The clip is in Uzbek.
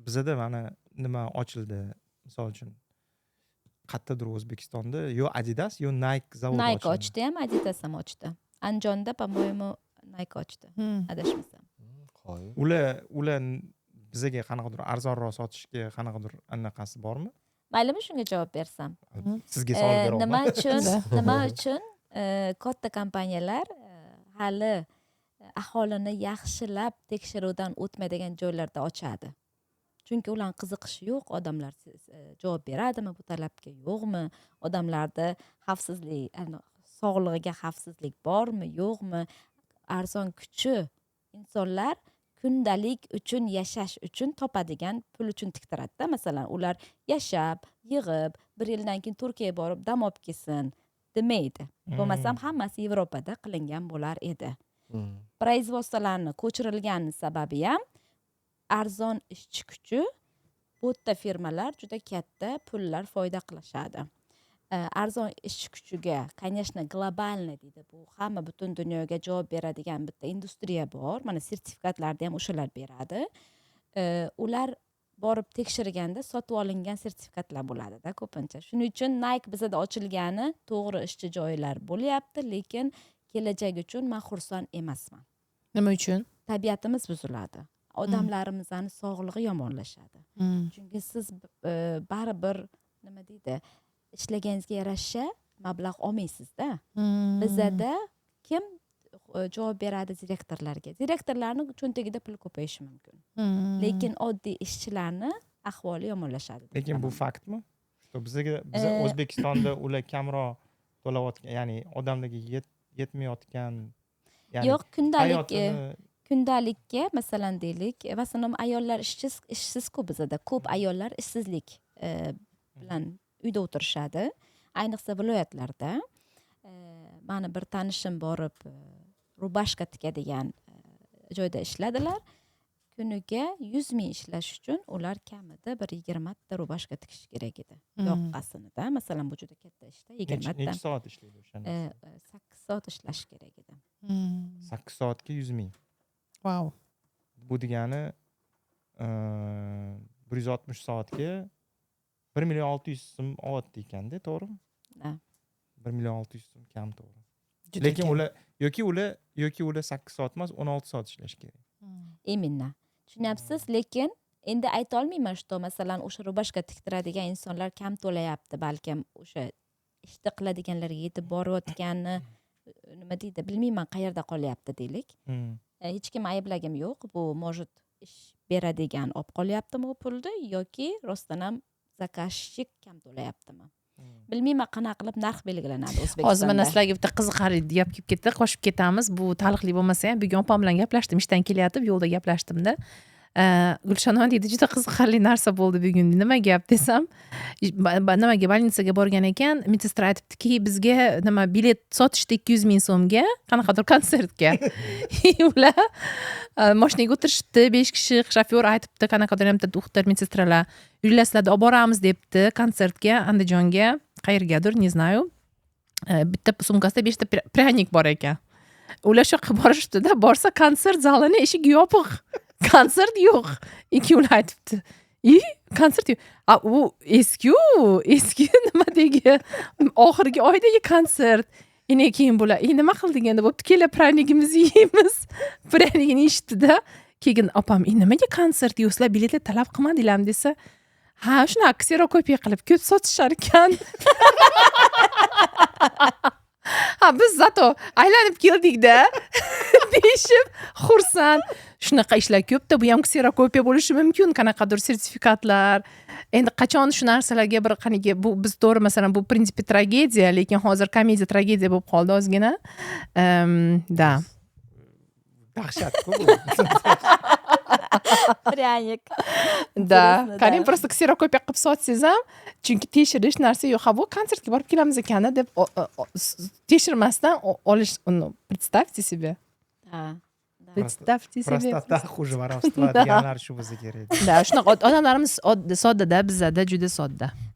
bizada mana nima ochildi, misol uchun qayerdadir O'zbekistonda yo Adidas yo Nike zavodi Nike ochildi. ochdi ham, Adidas ham ochdi. Andijonda, по-моему, Nike ochdi. Adashmasam. Ular bizga qanaqadir arzonroq sotishga qanaqadir anaqasi bormi? Maylimi shunga javob bersam? Sizga savol beraman. Nima uchun katta kompaniyalar hali aholini yaxshilab tekshiruvdan o'tmaydigan joylarda ochadi? Chunki ularning qiziqishi yo'q, odamlar javob beradimi bu talabga, yo'qmi? Odamlarda xavfsizlik, sog'lig'iga xavfsizlik bormi, yo'qmi? Arzon kuchi insonlar kundalik uchun yashash uchun topadigan pul uchun tiktiradida. Masalan, ular yashab, yig'ib, bir yildan keyin Turkiyaga borib dam olib kelsin demaydi. Bo'lmasam hammasi Yevropada qilingan bo'lar edi. Производствоlarni ko'chirilgani sababi ham arzon ishchi kuchi, bu yerda firmalar juda katta pullar foyda qilishadi. Arzon ishchi kuchiga, конечно, globalniy deydi, bu hamma butun dunyoga javob beradigan bitta industriya bor. Mana sertifikatlarni ham o'shalar beradi. Ular borib tekshirganda sotib olingan sertifikatlar bo'ladi-da ko'pincha. Shuning uchun Nike bizada ochilgani to'g'ri ishchi joylar bo'lyapti, lekin kelajak uchun men xursand emasman. Nima uchun? Tabiatimiz buziladi. Odamlarimizning sog'lig'i yomonlashadi. Chunki siz baribir nima deydi, ishlaganingizga yarasha mablag' olmaysiz-da. Bizada kim javob beradi direktorlarga? Direktorlarning cho'ntagida pul ko'payishi mumkin. Lekin oddiy ishchilarning ahvoli yomonlashadi. Lekin bu faktmi? Biz O'zbekistonda ular kamroq to'layotgan, ya'ni odamlarga yetmayotgan, ya'ni yo'q, kundalikka masalan deylik, masalan ayollar ishsiz-ku bizada. Ko'p ayollar ishsizlik bilan uyda o'tirishadi. Ayniqsa viloyatlarda. Mani bir tanishim borib rubashka tikadigan joyda ishladilar. Kuniga 100 ming ishlash uchun ular kamida bir 20 ta rubashka tikish kerak edi. Yoqqasini-da. Masalan, bu juda katta ishda 20 ta. Necha soat ishlaydi o'shanda? 8 soat ishlash kerak edi. 8 soatga 100 ming. Wow. Bu degani 160 soatga 1 million 600 so'm olyapti ekanda, to'g'rimi? Ha. 1 million 600 so'm kam, to'g'ri. Lekin ular yoki ular 8 soat emas, 16 soat ishlash kerak. Именно. Tushunyapsiz? Lekin endi ayta olmayman, что masalan o'sha rubashka tiktiradigan insonlar kam to'layapti, balkim o'sha ishni qiladiganlarga yetib borayotgani nima deydi, bilmayman qayerda qolyapti deylik. Hech kim ayblagim yo'q. Bu может ish beradigan olib qolyaptimi u pulni yoki rostdan ham zakazchik kam to'layaptimi? Bilmayman qanaqa qilib narx belgilanadi O'zbekistonda. Hozir mana sizlarga bitta qiziqarli gap kelib ketdi, qo'shib ketamiz. Bu taalluqli bo'lmasa ham bugun opam bilan gaplashdim, ishdan kelyapti, yo'lda gaplashdimda. Gulshannon deydi, juda qiziqarli narsa bo'ldi bugun. Nima gap desam, nimaga больницаga borgan ekan, medsestra aytibdiki, bizga nima bilet sotishdi 200 ming so'mga, qanaqadir konsertga. Ular mashinaga o'tirishibdi, 5 kishi, shofyor aytibdi, qanaqadir ham doktor, medsestralar, uylasizlarni olib boramiz debdi konsertga, Andijonga, qayergadir, не знаю. Bitta sumkasida 5 ta pryanik bor ekan. Ular shu yoqqa borishibdi-da, borsa konsert zalining eshigi yopiq. Konsert yo'q. Ikkovlar aytibdi. Konsert yo'q. U eski nimadagi oxirgi oydagi konsert. Keyin bular, nima qildik endi, bo'pti, kela pranigimizni yeymiz. Pranigini eshitdi-da. Keyin opam, nimaga konsert yo'qsizlar, biletlar talab qilmadinglarmi desa, ha, shuna kserokopiya qilib ko'p sotishar ekan. Ha, biz zato aylanib keldik-da. Deyishib, xursand. Shunaqa ishlar ko'pda, bu ham kserokopiya bo'lishi mumkin, qanaqadir sertifikatlar. Endi qachon shu narsalarga bir qaniga, bu biz to'g'ri, masalan, bu prinsipi tragediya, lekin hozir komediya tragediya bo'lib qoldi ozgina. Da. Dahshat-ku bu. Pryanik. Da. Qarang, просто kserokopiya qilib sotsangiz ham, chunki tekshirish narsa yo'q. Ha, bu konsertga borib kelamiz ekan deb tekshirmasdan olish, uni представьте себе. Ha. Представьте себе. Prostata хуже воровства deganlar shu bizga kerak. Da, shunaqa odamlarimiz sodda-da, bizada juda sodda.